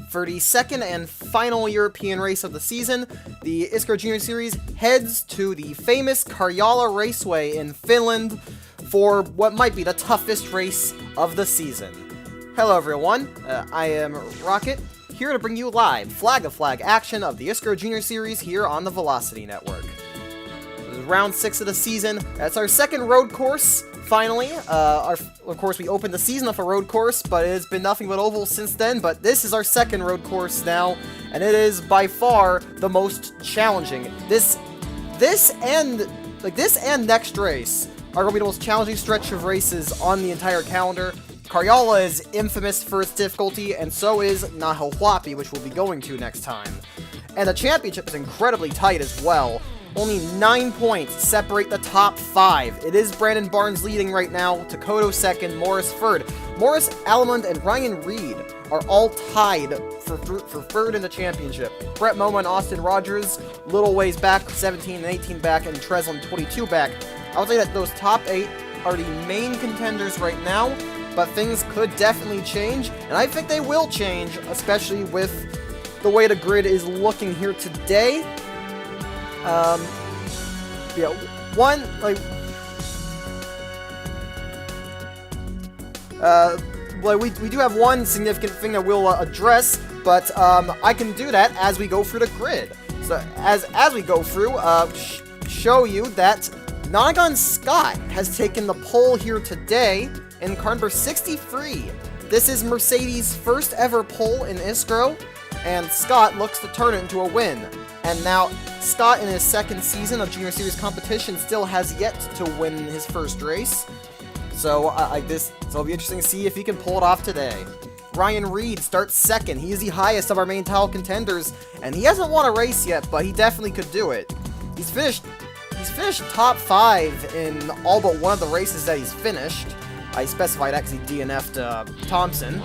For the second and final European race of the season, the ISCRO Junior Series heads to the famous Karjala Raceway in Finland for what might be the toughest race of the season. Hello everyone, I am Rocket, here to bring you live flag-to-flag action of the ISCRO Junior Series here on the Velocity Network. This is round 6 of the season. That's our second road course, finally. Of course, we opened the season with a road course, but it has been nothing but oval since then. But this is our second road course now, and it is by far the most challenging. This and next race are going to be the most challenging stretch of races on the entire calendar. Karjala is infamous for its difficulty, and so is Nahahuapi, which we'll be going to next time. And the championship is incredibly tight as well. Only 9 points separate the top 5. It is Brandon Barnes leading right now, Takoto second, Morris third. Morris, Allemund, and Ryan Reed are all tied for third in the championship. Brett Moma and Austin Rogers, little ways back, 17 and 18 back, and Treslin 22 back. I would say that those top 8 are the main contenders right now, but things could definitely change, and I think they will change, especially with the way the grid is looking here today. We do have one significant thing that we'll address, but I can do that as we go through the grid. So as we go through, show you that Nonagon Scott has taken the pole here today in car number 63. This is Mercedes' first ever pole in ISCRO, and Scott looks to turn it into a win. And now, Scott in his second season of Junior Series competition still has yet to win his first race. So it'll be interesting to see if he can pull it off today. Ryan Reed starts second. He is the highest of our main title contenders, and he hasn't won a race yet, but he definitely could do it. He's finished top 5 in all but one of the races that he's finished. I specified that because he DNF'd Thompson.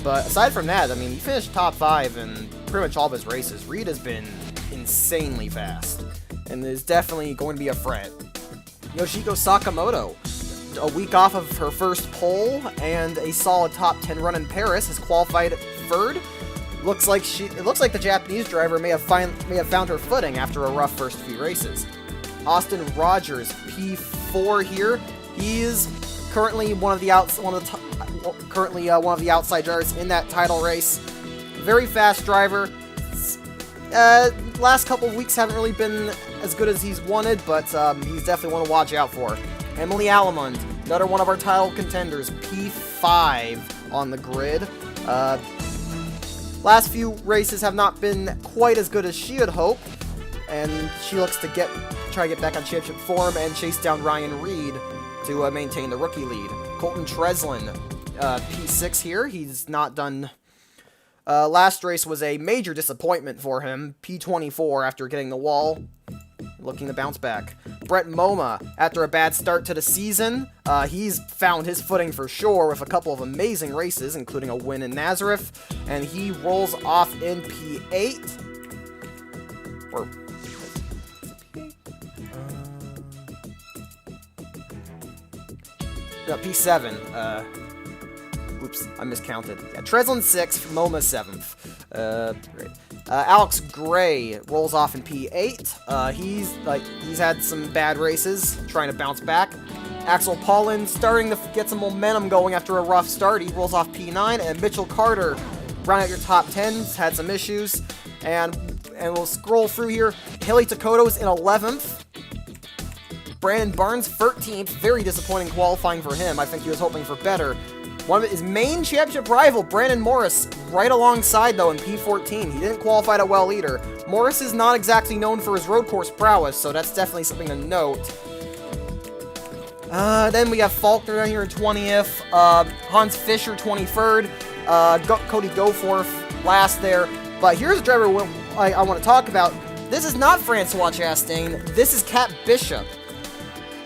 But aside from that, I mean, he finished top 5 in pretty much all of his races. Reed has been insanely fast, and is definitely going to be a threat. Yoshiko Sakamoto, a week off of her first pole and a solid top 10 run in Paris, has qualified third. It looks like the Japanese driver may have found her footing after a rough first few races. Austin Rogers, P4 here. He is currently one of the outside drivers in that title race. Very fast driver. Last couple of weeks haven't really been as good as he's wanted, but he's definitely one to watch out for. Emily Allemund, another one of our title contenders, P5 on the grid. Last few races have not been quite as good as she had hoped, and she looks to try to get back on championship form and chase down Ryan Reed to maintain the rookie lead. Colton Treslin, P6 here. He's not done. Last race was a major disappointment for him. P24 after getting the wall, looking to bounce back. Brett Moma, after a bad start to the season, he's found his footing for sure with a couple of amazing races, including a win in Nazareth, and he rolls off in P8. Or P7. Oops, I miscounted. Yeah, Treslin 6th, Moma 7th. Great. Alex Gray rolls off in P8. He's had some bad races, trying to bounce back. Axel Paulin starting to get some momentum going after a rough start. He rolls off P9, and Mitchell Carter, rounding out your top 10s, had some issues. And we'll scroll through here. Haley Takoto's in 11th. Brandon Barnes, 13th. Very disappointing qualifying for him. I think he was hoping for better. One of his main championship rival, Brandon Morris, right alongside, though, in P14. He didn't qualify at well either. Morris is not exactly known for his road course prowess, so that's definitely something to note. Then we have Faulkner down here in 20th. Hans Fischer, 23rd. Cody Goforth, last there. But here's a driver I want to talk about. This is not Francois Chastain. This is Kat Bishop.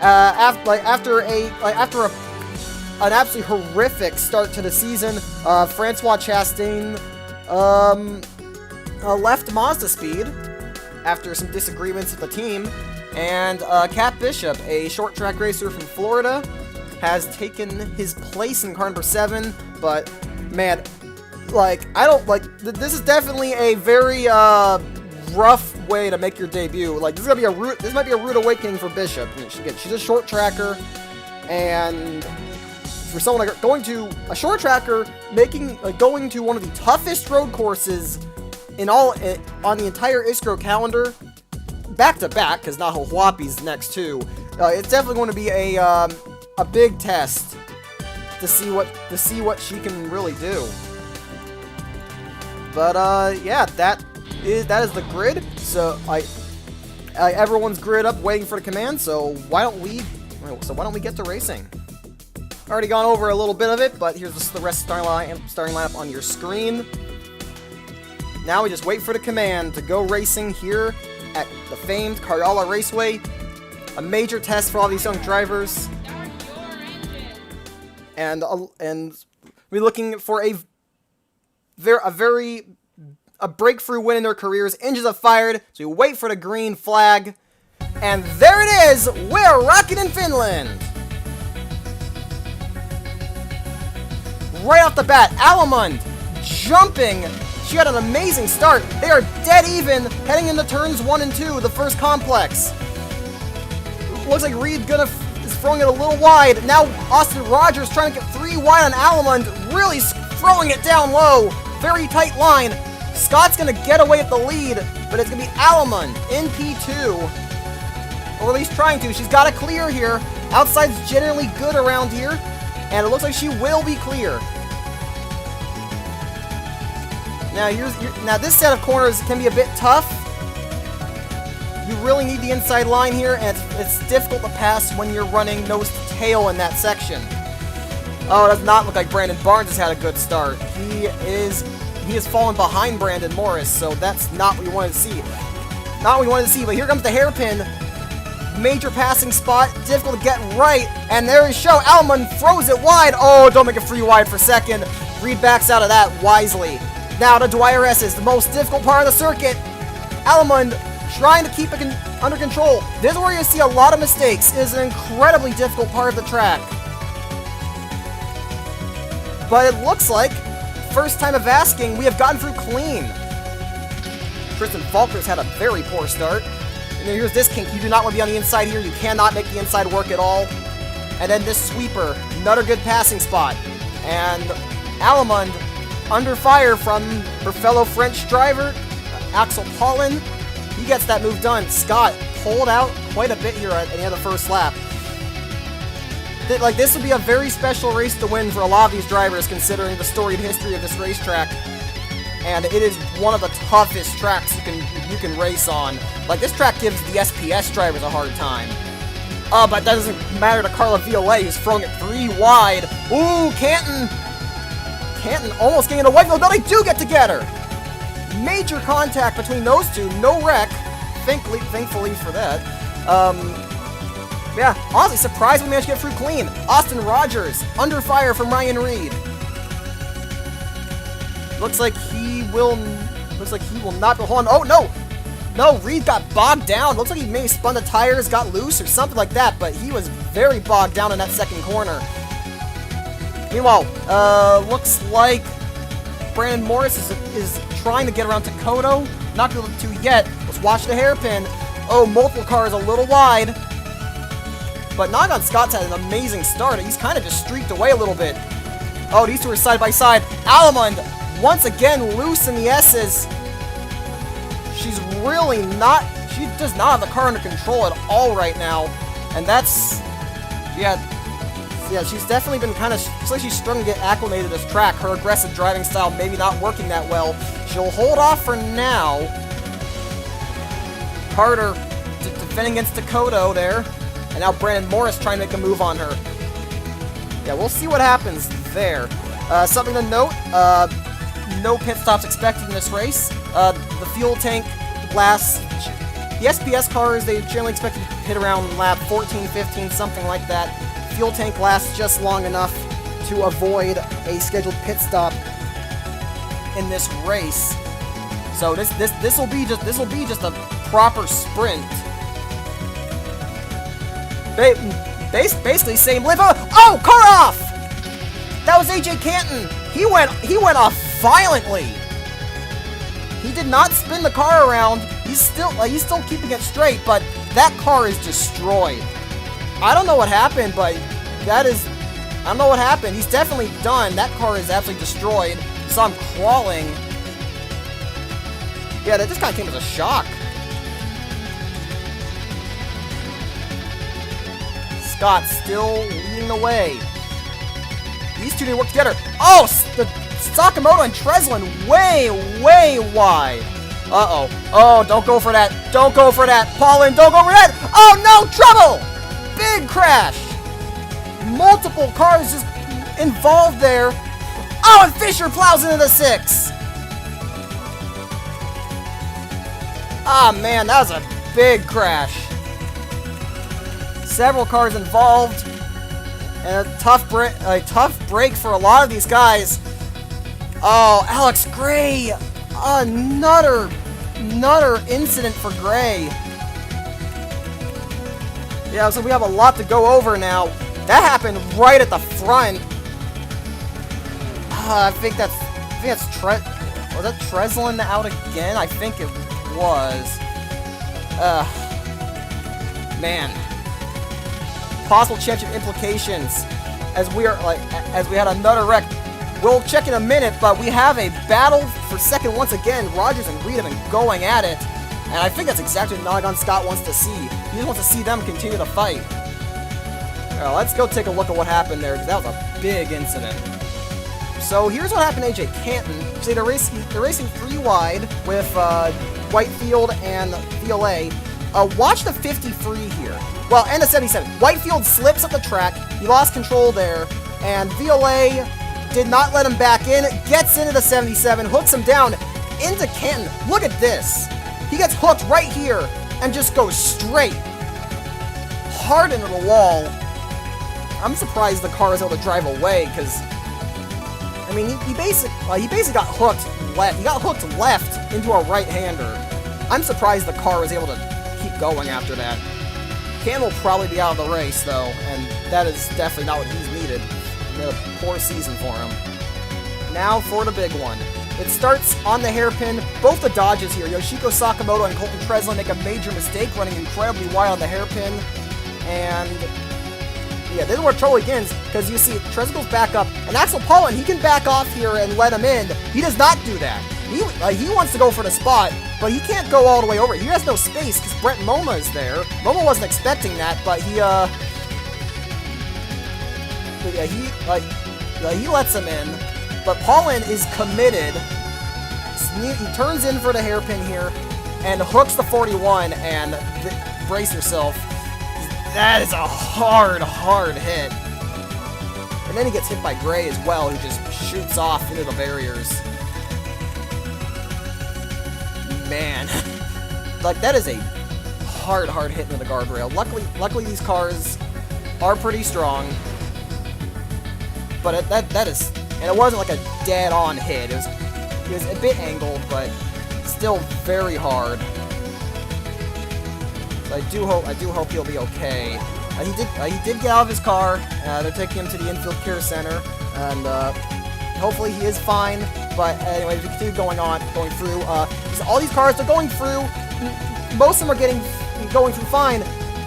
After an absolutely horrific start to the season, Francois Chastain left Mazda Speed after some disagreements with the team, and Kat Bishop, a short track racer from Florida, has taken his place in car number 7, but man, like, I don't, like, this is definitely a very, rough way to make your debut. Like, this might be a rude awakening for Bishop. I mean, she's a short tracker, and for someone like her, going to a short tracker, going to one of the toughest road courses on the entire ISCRO calendar, back to back, because Nahuapi's next too. It's definitely going to be a big test to see what she can really do. But yeah, that is the grid. So everyone's grid up, waiting for the command. So why don't we get to racing? Already gone over a little bit of it, but here's the rest of the starting lineup on your screen. Now we just wait for the command to go racing here at the famed Karjala Raceway. A major test for all these young drivers. And we're looking for a breakthrough win in their careers. Engines are fired, so we wait for the green flag. And there it is! We're rocking in Finland! Right off the bat, Alamund jumping. She had an amazing start. They are dead even heading into turns 1 and 2, the first complex. Looks like Reed is throwing it a little wide. Now Austin Rogers trying to get 3 wide on Alamund, really throwing it down low. Very tight line. Scott's going to get away with the lead, but it's going to be Alamund in P2. Or at least trying to. She's got to clear here. Outside's generally good around here, and it looks like she will be clear. Now this set of corners can be a bit tough. You really need the inside line here, and it's difficult to pass when you're running nose to tail in that section. Oh, it does not look like Brandon Barnes has had a good start. He has fallen behind Brandon Morris, so that's not what we wanted to see. Not what we wanted to see, but here comes the hairpin. Major passing spot, difficult to get right, and there is show. Alamund throws it wide. Oh, don't make a free wide for second. Reed backs out of that wisely. Now to Dwyer S's, the most difficult part of the circuit. Alamund trying to keep it under control. This is where you see a lot of mistakes. It is an incredibly difficult part of the track. But it looks like, first time of asking, we have gotten through clean. Tristan Faulkner's had a very poor start. And then here's this kink. You do not want to be on the inside here. You cannot make the inside work at all. And then this sweeper, another good passing spot. And Alamund under fire from her fellow French driver, Axel Paulin. He gets that move done. Scott pulled out quite a bit here at the end of the first lap. Like, this would be a very special race to win for a lot of these drivers, considering the storied history of this racetrack. And it is one of the toughest tracks you can race on. Like, this track gives the SPS drivers a hard time. But that doesn't matter to Carla Violet, who's throwing it 3 wide. Ooh, Canton almost getting away from them, but they do get together. Major contact between those two, no wreck. Thankfully for that. Yeah, honestly, surprised we managed to get through clean. Austin Rogers, under fire from Ryan Reed. Looks like he will not be holding. Oh, no! No, Reed got bogged down. Looks like he maybe spun the tires, got loose, or something like that, but he was very bogged down in that second corner. Meanwhile, looks like Brandon Morris is trying to get around to Kodo. Not able to yet. Let's watch the hairpin. Oh, multiple cars a little wide. But Nagan Scott's had an amazing start. He's kind of just streaked away a little bit. Oh, these two are side by side. Alamund, once again, loose in the S's. She does not have the car under control at all right now. And that's, yeah, she's definitely been kind of, looks like she's struggling to get acclimated to this track. Her aggressive driving style maybe not working that well. She'll hold off for now. Carter defending against Dakota there. And now Brandon Morris trying to make a move on her. Yeah, we'll see what happens there. Something to note, no pit stops expected in this race. The fuel tank lasts, the SPS cars, they generally expect to hit around lap 14, 15, something like that. Fuel tank lasts just long enough to avoid a scheduled pit stop in this race. So this will be just a proper sprint. Basically same live. Oh, car off! That was AJ Canton. He went off violently. He did not spin the car around. He's still keeping it straight, but that car is destroyed. I don't know what happened, but I don't know what happened. He's definitely done. That car is absolutely destroyed. So I'm crawling. Yeah, that just kind of came as a shock. Scott still leading the way. These two need to work together. Oh, the Sakamoto and Treslin way, way wide. Uh-oh. Oh, don't go for that. Don't go for that. Paulin, don't go for that. Oh, no, trouble. Big crash. Multiple cars just involved there. Oh, and Fisher plows into the 6. Ah, man, that was a big crash. Several cars involved. And a tough break for a lot of these guys. Oh, Alex Gray. Another incident for Gray. Yeah, so we have a lot to go over now. That happened right at the front. I think that's was that Treslin out again? I think it was. Man. Possible championship implications as we had another wreck. We'll check in a minute, but we have a battle for second once again. Rogers and Reed have been going at it, and I think that's exactly what Nonagon Scott wants to see. He just wants to see them continue to fight. Well, let's go take a look at what happened there, because that was a big incident. So here's what happened to AJ Canton. See, they're racing 3 wide with Whitefield and VLA. Watch the 53 here. Well, and the 77. Whitefield slips up the track. He lost control there, and VLA did not let him back in. Gets into the 77, hooks him down into Canton. Look at this. He gets hooked right here and just goes straight, hard into the wall. I'm surprised the car was able to drive away, because I mean, he basically got hooked left. He got hooked left into a right-hander. I'm surprised the car was able to keep going after that. Canton will probably be out of the race, though, and that is definitely not what he's needed. A poor season for him. Now for the big one. It starts on the hairpin. Both the dodges here, Yoshiko Sakamoto and Colton Treslin, make a major mistake, running incredibly wide on the hairpin. And yeah, this is where trouble begins, because you see Treslin goes back up, and Axel Paulin, he can back off here and let him in. He does not do that. He wants to go for the spot, but he can't go all the way over. He has no space because Brett Moma is there. Moma wasn't expecting that, but he lets him in. But Paulin is committed. He turns in for the hairpin here and hooks the 41, and brace yourself. That is a hard hit. And then he gets hit by Gray as well, who just shoots off into the barriers. Man, like, that is a hard hit into the guardrail. Luckily these cars are pretty strong, but that is, and it wasn't like a dead-on hit. It was a bit angled, but still very hard. So I do hope he'll be okay. He did get out of his car. They're taking him to the infield care center, and hopefully he is fine. But anyway, we continue going through. All these cars are going through. Most of them are going through fine.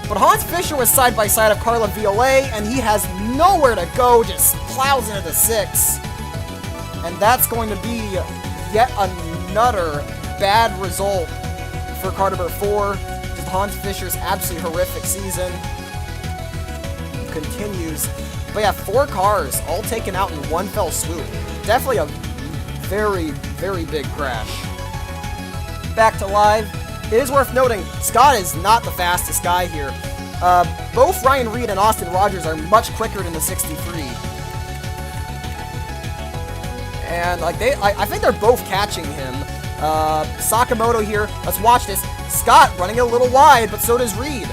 But Hans Fischer was side by side of Carla VLA, and he has nowhere to go. Just plows into the 6, and that's going to be yet another bad result for car number 4. Just Hans Fischer's absolutely horrific season continues. But yeah, 4 cars all taken out in one fell swoop. Definitely a very, very big crash. Back to live. It is worth noting, Scott is not the fastest guy here. Both Ryan Reed and Austin Rogers are much quicker than the 63. And like I think they're both catching him. Sakamoto here. Let's watch this. Scott running a little wide, but so does Reed.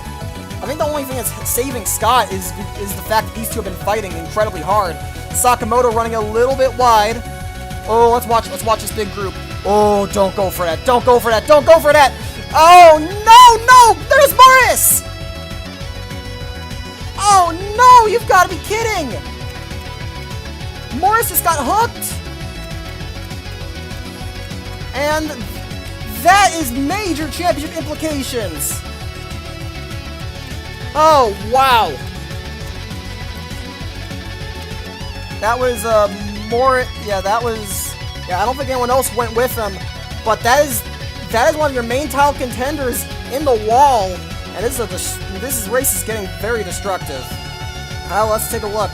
I think the only thing that's saving Scott is the fact that these two have been fighting incredibly hard. Sakamoto running a little bit wide. Oh, let's watch this big group. Oh, don't go for that. Don't go for that. Don't go for that. Oh, no. There's Morris. Oh, no. You've got to be kidding. Morris just got hooked. And that is major championship implications. Oh, wow. That was more, yeah, that was, yeah, I don't think anyone else went with him, but that is one of your main title contenders in the wall, and this race is getting very destructive. Let's take a look.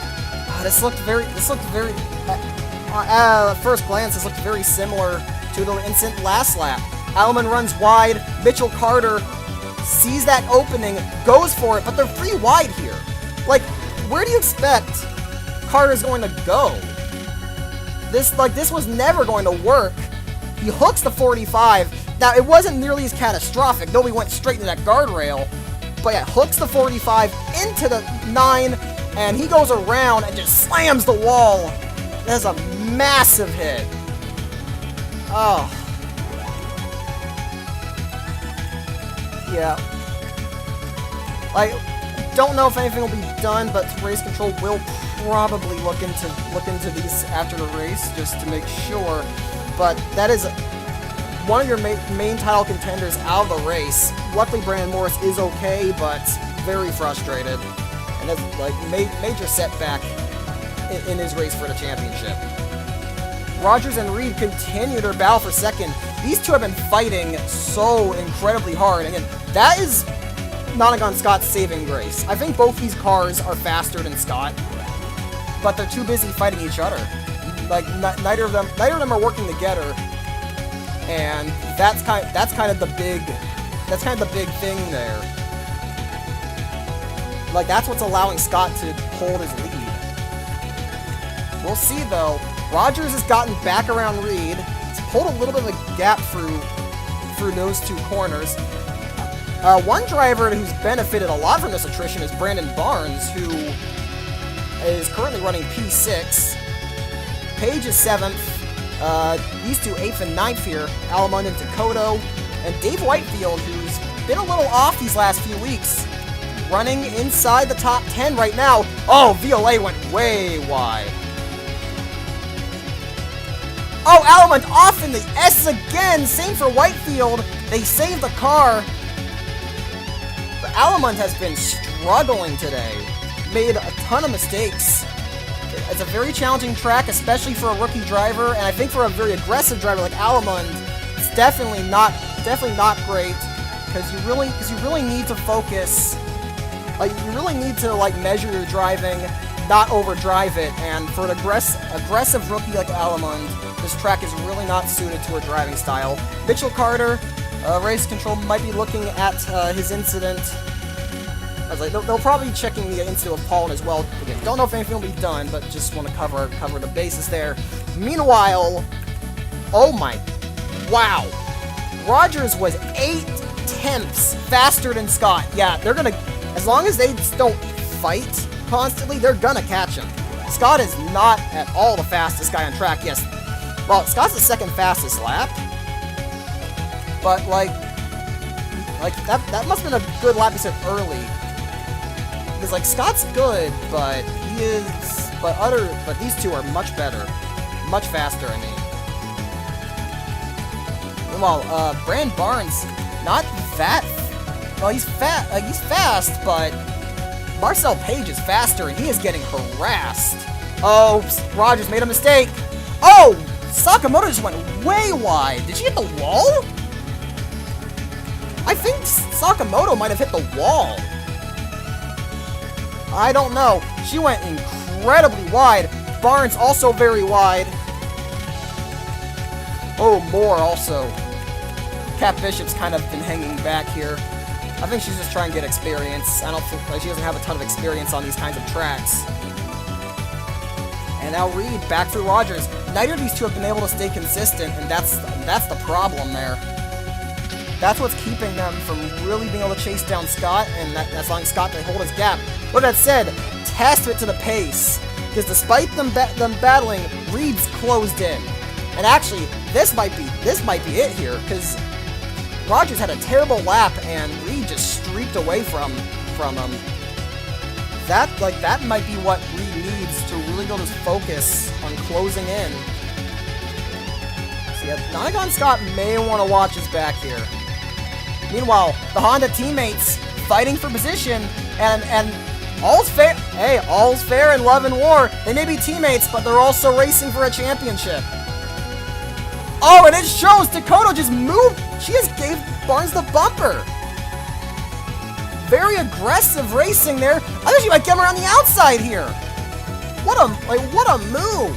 This looked very, at first glance, this looked very similar to the incident last lap. Alleman runs wide, Mitchell Carter sees that opening, goes for it, but they're free wide here. Like, where do you expect Carter's going to go? This was never going to work. He hooks the 45. Now, it wasn't nearly as catastrophic. Nobody went straight into that guardrail. But yeah, hooks the 45 into the 9, and he goes around and just slams the wall. That's a massive hit. Oh. Yeah. I don't know if anything will be done, but Race Control will probably look into these after the race just to make sure. But that is one of your main title contenders out of the race. Luckily, Brandon Morris is okay, but very frustrated, and that's like major setback in his race for the championship. Rogers and Reed continue their battle for second. These two have been fighting so incredibly hard. Again, that is Nonagon Scott's saving grace. I think both these cars are faster than Scott, but they're too busy fighting each other. Like neither of them are working together, and that's kind of the big thing there. Like that's what's allowing Scott to hold his lead. We'll see though. Rogers has gotten back around Reed. He's pulled a little bit of a gap through those two corners. One driver who's benefited a lot from this attrition is Brandon Barnes, who is currently running P6. Page is 7th. These two 8th and 9th here. Alamund and Takoto. And Dave Whitefield, who's been a little off these last few weeks, running inside the top 10 right now. Oh, VOA went way wide. Oh, Alamund off in the S's again. Same for Whitefield. They saved the car. But Alamund has been struggling today. Made a ton of mistakes. It's a very challenging track, especially for a rookie driver, and I think for a very aggressive driver like Alamund, it's definitely not great, because you really need to focus. Like you really need to measure your driving, not overdrive it. And for an aggressive rookie like Alamund, this track is really not suited to her driving style. Mitchell Carter, Race Control might be looking at his incident. I was like, they'll probably be checking the incident with Paul as well. Again, don't know if anything will be done, but just want to cover the bases there. Meanwhile, oh my, wow, Rogers was 8/10 faster than Scott. Yeah, they're gonna, as long as they don't fight constantly, they're gonna catch him. Scott is not at all the fastest guy on track. Yes, well, Scott's the second fastest lap, but like that must have been a good lap he said early. Because like Scott's good, but but these two are much better, much faster. I mean, meanwhile, Brand Barnes, not that. Well, he's fast, but Marcel Page is faster, and he is getting harassed. Oh, Rogers made a mistake. Oh, Sakamoto just went way wide. Did she hit the wall? I think Sakamoto might have hit the wall. I don't know. She went incredibly wide. Barnes also very wide. Oh, Moore also. Kat Bishop's kind of been hanging back here. I think she's just trying to get experience. I don't think she doesn't have a ton of experience on these kinds of tracks. And now Reed back through Rogers. Neither of these two have been able to stay consistent, and that's the problem there. That's what's keeping them from really being able to chase down Scott, and that's allowing Scott to hold his gap. With that said, testament to the pace, because despite them battling, Reed's closed in. And actually, this might be it here, because Rogers had a terrible lap, and Reed just streaked away from him. That might be what Reed needs to really build his focus on closing in. So Yeah, Nonagon Scott may want to watch his back here. Meanwhile, the Honda teammates fighting for position, and all's fair. Hey, all's fair in love and war. They may be teammates, but they're also racing for a championship. Oh, and it shows Dakota just moved. She just gave Barnes the bumper. Very aggressive racing there. I think she might get him around the outside here. What a move.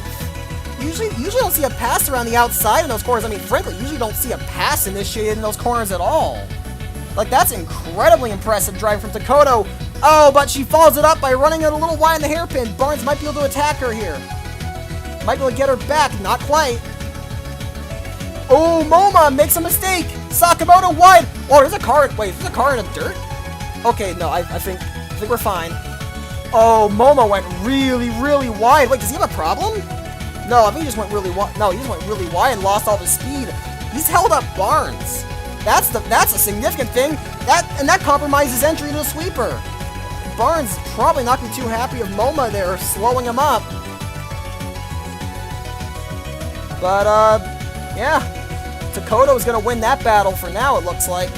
Usually don't see a pass around the outside in those corners. I mean, frankly, usually don't see a pass initiated in those corners at all. Like, that's incredibly impressive driving from Dakota. Oh, but she follows it up by running it a little wide in the hairpin. Barnes might be able to attack her here. Might be able to get her back. Not quite. Oh, MoMA makes a mistake. Sakamoto wide. Oh, there's a car. Wait, there's a car in the dirt? Okay, no, I think we're fine. Oh, MoMA went really wide. Wait, does he have a problem? No, I think he just went really wide. No, he just went really wide and lost all his speed. He's held up Barnes. That's a significant thing. That compromises entry to the sweeper. Barnes probably not going to be too happy of MoMA there slowing him up. But yeah, Dakota is going to win that battle for now. It looks like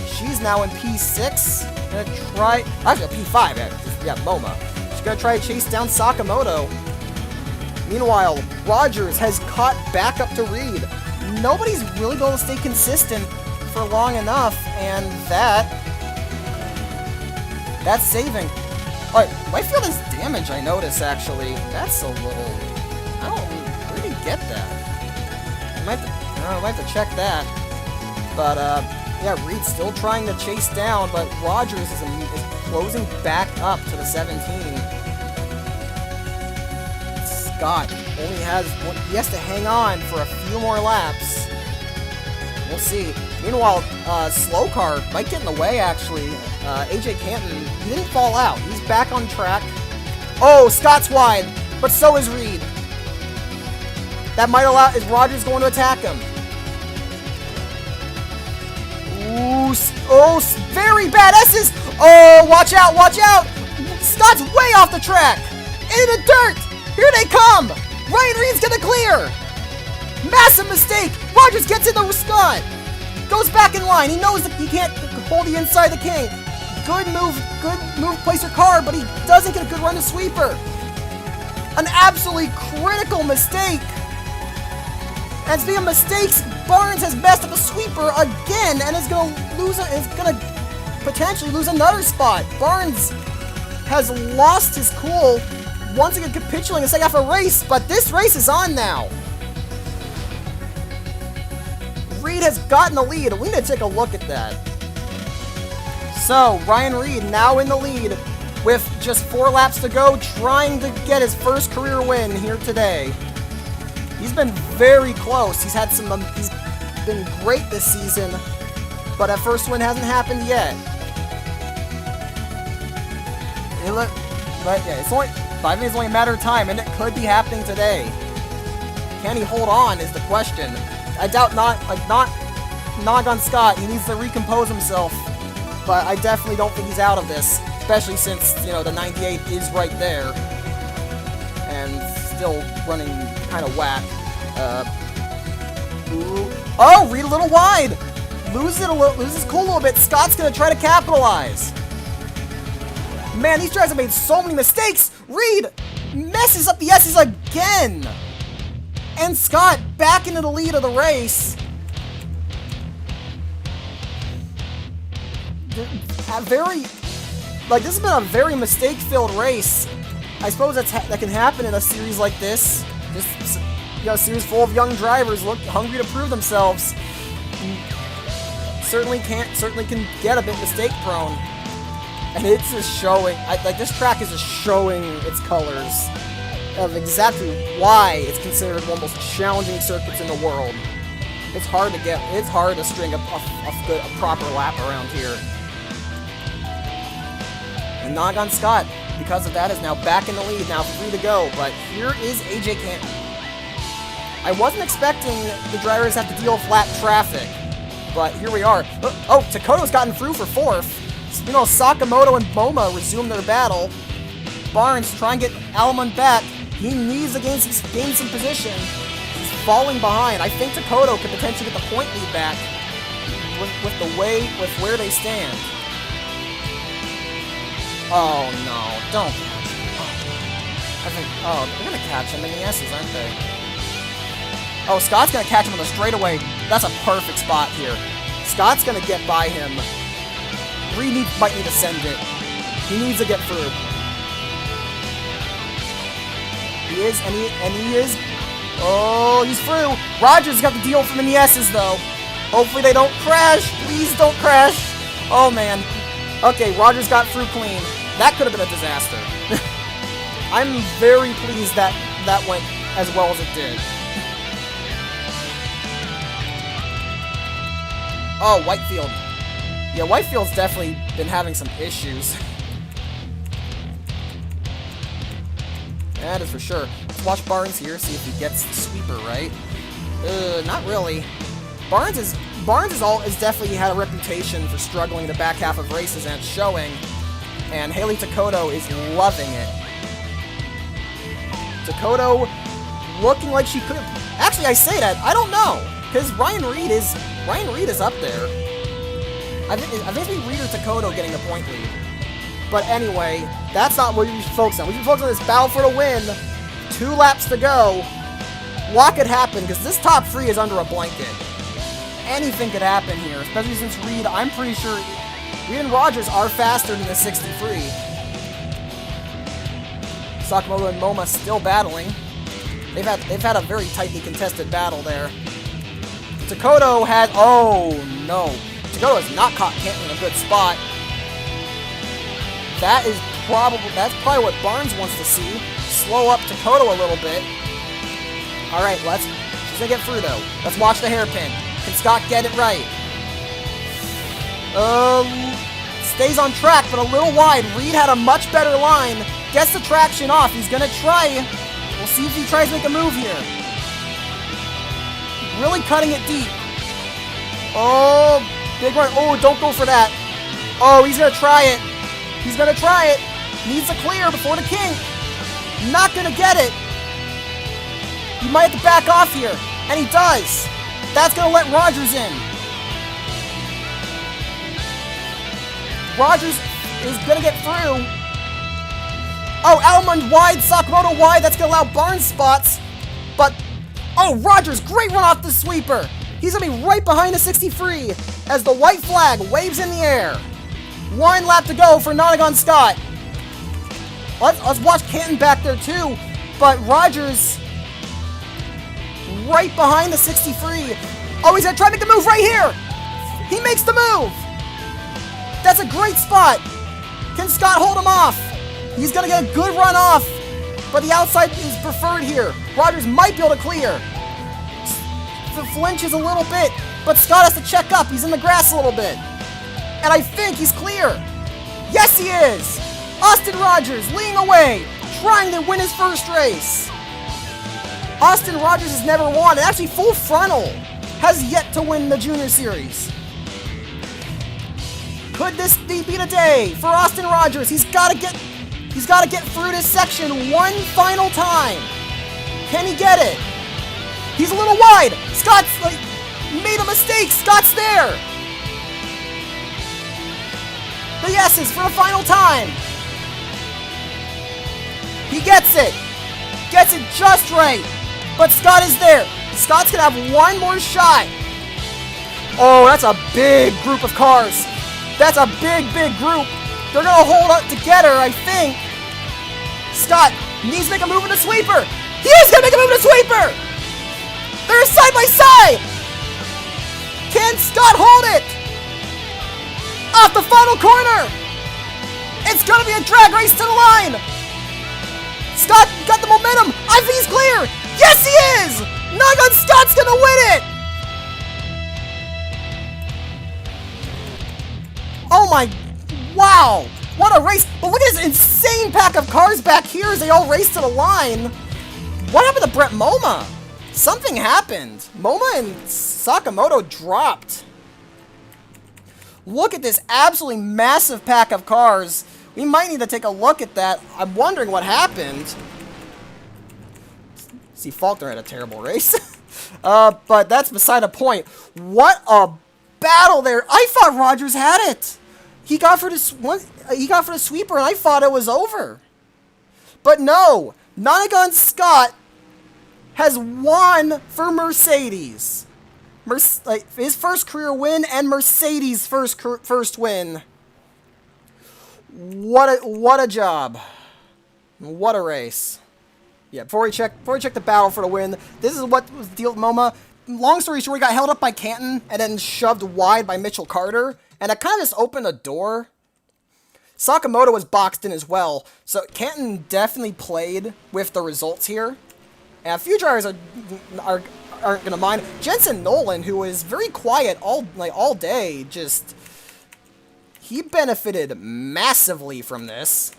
she's now in P6. Gonna try, actually P5. Yeah, MoMA. She's gonna try to chase down Sakamoto. Meanwhile, Rogers has caught back up to Reed. Nobody's really going to stay consistent for long enough, and that's saving. Alright, Whitefield has damage, I notice, actually. That's a little... I don't really get that. I might have to check that. But, yeah, Reed's still trying to chase down, but Rogers is closing back up to the 17. Scott only has one, he has to hang on for a few more laps. We'll see. Meanwhile, Slow Car might get in the way, actually. AJ Canton, he didn't fall out. He's back on track. Oh, Scott's wide, but so is Reed. That might allow... Is Rogers going to attack him? Ooh, oh, very bad S's. Oh, watch out, watch out. Scott's way off the track. In the dirt. Here they come. Ryan Reed's gonna clear. Massive mistake. Rogers gets into Scott. Goes back in line. He knows that he can't hold the inside of the king. Good move, place your car, but he doesn't get a good run to sweeper. An absolutely critical mistake. And speaking of mistakes, Barnes has messed up a sweeper again and is gonna potentially lose another spot. Barnes has lost his cool once again, capitulating the second half of a race, but this race is on now. Reed has gotten the lead. We need to take a look at that. So, Ryan Reed now in the lead with just 4 laps to go, trying to get his first career win here today. He's been very close. He's been great this season, but that first win hasn't happened yet. But yeah, it's only 5 minutes, only a matter of time, and it could be happening today. Can he hold on is the question. I doubt not on Scott. He needs to recompose himself, but I definitely don't think he's out of this, especially since, you know, the 98 is right there and still running kind of whack. Oh, Reed a little wide. Loses cool a little bit. Scott's gonna try to capitalize. Man, these drivers have made so many mistakes. Reed messes up the S's again. And Scott back into the lead of the race. This has been a very mistake-filled race. I suppose that can happen in a series like this. Just, you know, a series full of young drivers hungry to prove themselves. Certainly can get a bit mistake-prone. And it's just showing, this track is just showing its colors of exactly why it's considered one of the most challenging circuits in the world. It's hard to string a proper lap around here. And Nonagon Scott, because of that, is now back in the lead, now 3 to go, but here is AJ Canton. I wasn't expecting the drivers to have to deal with lap traffic, but here we are. Oh, Takoto's gotten through for 4th. You know, Sakamoto and MoMA resume their battle. Barnes trying to get Alamon back. He needs to gain some position. He's falling behind. I think Takoto could potentially get the point lead back with where they stand. Oh no, don't catch him. They're gonna catch him in the S's, aren't they? Oh, Scott's gonna catch him on the straightaway. That's a perfect spot here. Scott's gonna get by him. Reed might need to send it. He needs to get through. He is, and he is. Oh, he's through. Rogers got the deal from the S's, though. Hopefully they don't crash. Please don't crash. Oh, man. Okay, Rogers got through clean. That could have been a disaster. I'm very pleased that that went as well as it did. Oh, Whitefield. Yeah, Whitefield's definitely been having some issues. That is for sure. Let's watch Barnes here, see if he gets the sweeper right. Not really. Barnes is definitely had a reputation for struggling in the back half of races, and it's showing. And Haley Takoto is loving it. Takoto looking like she could. Actually, I say that I don't know, because Ryan Reed is up there. I think it's Reed or Takoto getting the point lead. But anyway, that's not what we should focus on. We should focus on this battle for the win. 2 laps to go. What could happen? Because this top 3 is under a blanket. Anything could happen here, especially since Reed, I'm pretty sure Reed and Rogers are faster than the 63. Sakamoto and MoMA still battling. They've had a very tightly contested battle there. Takoto had, oh no. Takoto has not caught Canton in a good spot. That's probably what Barnes wants to see. Slow up Takoto a little bit. Alright, she's gonna get through though. Let's watch the hairpin. Can Scott get it right? Stays on track, but a little wide. Reed had a much better line. Gets the traction off. He's gonna try. We'll see if he tries to make a move here. Really cutting it deep. Oh, big run. Oh, don't go for that. Oh, he's gonna try it. He's gonna try it. Needs a clear before the kink. Not gonna get it. He might have to back off here. And he does. That's gonna let Rogers in. Rogers is gonna get through. Oh, Almond wide, Sakamoto wide. That's gonna allow Barnes spots. But, oh, Rogers, great run off the sweeper. He's gonna be right behind the 63 as the white flag waves in the air. 1 lap to go for Nonagon Scott. Let's watch Canton back there too. But Rogers right behind the 63. Oh, he's gonna try to make the move right here. He makes the move. That's a great spot. Can Scott hold him off? He's gonna get a good run off, but the outside is preferred here. Rogers might be able to clear. The flinches a little bit, but Scott has to check up. He's in the grass a little bit. And I think he's clear. Yes, he is. Austin Rogers leading away, trying to win his first race. Austin Rogers has never won, and actually Full Frontal has yet to win the Junior Series. Could this be the day for Austin Rogers? He's got to get through this section one final time. Can he get it? He's a little wide. Scott's made a mistake. Scott's there. The yeses for the final time. He gets it. Gets it just right. But Scott is there. Scott's going to have one more shot. Oh, that's a big group of cars. That's a big, big group. They're going to hold up together, I think. Scott needs to make a move in the sweeper. He is going to make a move in the sweeper. They're side by side. Can Scott hold it? Off the final corner. It's going to be a drag race to the line. Scott got the momentum. I think he's clear. Yes, he is. Nonagon Scott's going to win it. Oh my, wow. What a race. But look at this insane pack of cars back here as they all race to the line. What happened to Brett MoMA? Something happened. MoMA and Sakamoto dropped. Look at this absolutely massive pack of cars. We might need to take a look at that. I'm wondering what happened. See, Faulkner had a terrible race. But that's beside the point. What a battle there! I thought Rogers had it. He got for the sweeper, and I thought it was over. But no, Nonagon Scott has won for Mercedes. His first career win and Mercedes' first win. What a job. What a race. Yeah, before we check the battle for the win, this is what was the deal with MoMA. Long story short, he got held up by Canton and then shoved wide by Mitchell Carter, and it kind of just opened a door. Sakamoto was boxed in as well, so Canton definitely played with the results here. And a few drivers aren't gonna mind. Jensen Nolan, who was very quiet all day, he benefited massively from this.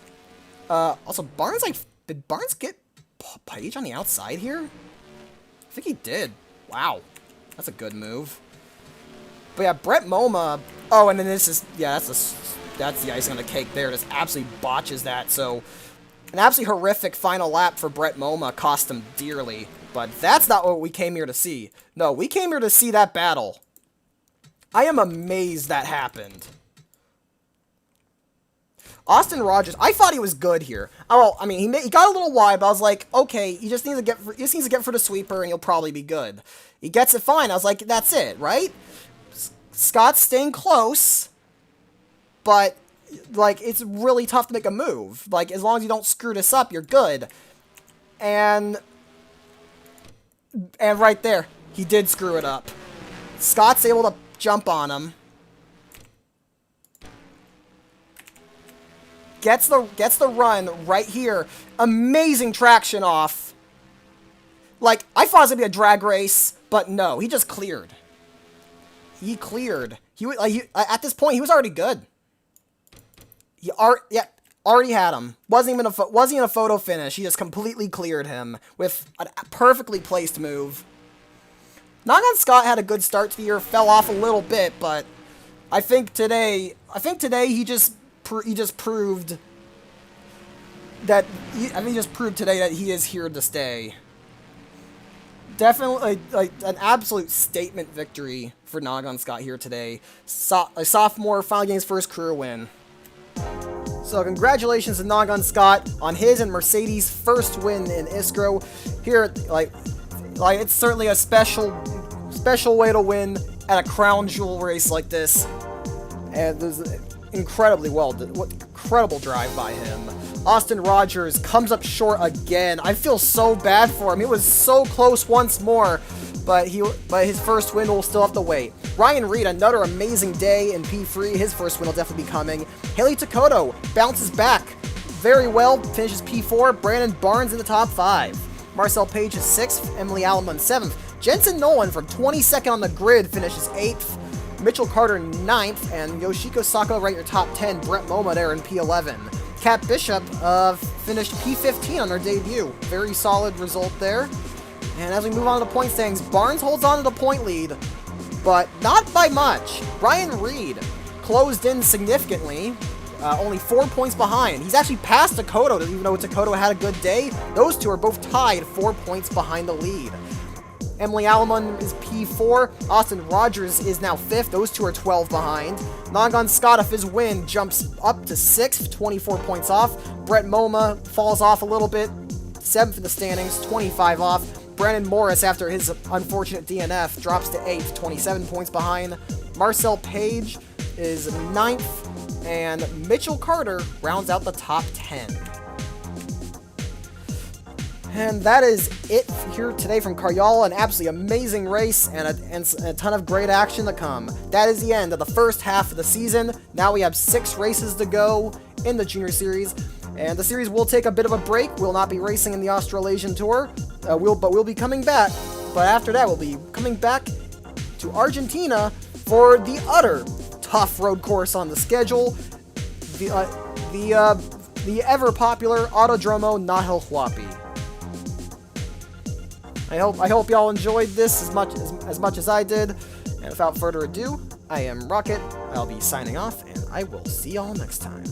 Also, Barnes, did Barnes get Page on the outside here? I think he did. Wow, that's a good move. But yeah, Brett Moma. Oh, and then this is that's the icing on the cake there. Just absolutely botches that. So an absolutely horrific final lap for Brett Moma cost him dearly. But that's not what we came here to see. No, we came here to see that battle. I am amazed that happened. Austin Rogers, I thought he was good here. Oh, I mean, he got a little wide, but I was like, okay, he just needs to get for the sweeper, and he'll probably be good. He gets it fine. I was like, that's it, right? Scott's staying close, but like it's really tough to make a move. Like as long as you don't screw this up, you're good. And right there, he did screw it up. Scott's able to jump on him. Gets the run right here. Amazing traction off. Like, I thought it was going to be a drag race, but no. He just cleared. He cleared. At this point, he was already good. He already had him. Wasn't even a photo finish. He just completely cleared him with a perfectly placed move. Nonagon Scott had a good start to the year. Fell off a little bit, but I think today he just proved that he is here to stay. Definitely an absolute statement victory for Nonagon Scott here today. A sophomore finally getting his first career win. So congratulations to Nonagon Scott on his and Mercedes' first win in ISCRO. Here, like it's certainly a special way to win at a crown jewel race like this. And there's incredible drive by him. Austin Rogers comes up short again. I feel so bad for him. He was so close once more, but his first win will still have to wait. Ryan Reed, another amazing day in P3. His first win will definitely be coming. Haley Takoto bounces back very well, finishes P4. Brandon Barnes in the top 5. Marcel Page is 6th. Emily Allen 7th. Jensen Nolan from 22nd on the grid finishes 8th. Mitchell Carter 9th, and Yoshiko Sako right in your top 10. Brett Moma there in P11. Kat Bishop finished P15 on her debut. Very solid result there. And as we move on to the point standings, Barnes holds on to the point lead, but not by much. Ryan Reed closed in significantly, only 4 points behind. He's actually past Takoto, even though Takoto had a good day. Those two are both tied 4 points behind the lead. Emily Allemon is P4. Austin Rogers is now 5th. Those two are 12 behind. Nonagon Scott, if his win, jumps up to 6th, 24 points off. Brett Moma falls off a little bit, 7th in the standings, 25 off. Brandon Morris, after his unfortunate DNF, drops to 8th, 27 points behind. Marcel Page is 9th, and Mitchell Carter rounds out the top 10. And that is it here today from Karjala. An absolutely amazing race and a ton of great action to come. That is the end of the first half of the season. Now we have 6 races to go in the Junior Series. And the series will take a bit of a break. We'll not be racing in the Australasian Tour. But we'll be coming back. But after that, we'll be coming back to Argentina for the other tough road course on the schedule. The ever-popular Autodromo Nahel Huapi. I hope y'all enjoyed this as much as I did. And without further ado, I am Rocket. I'll be signing off, and I will see y'all next time.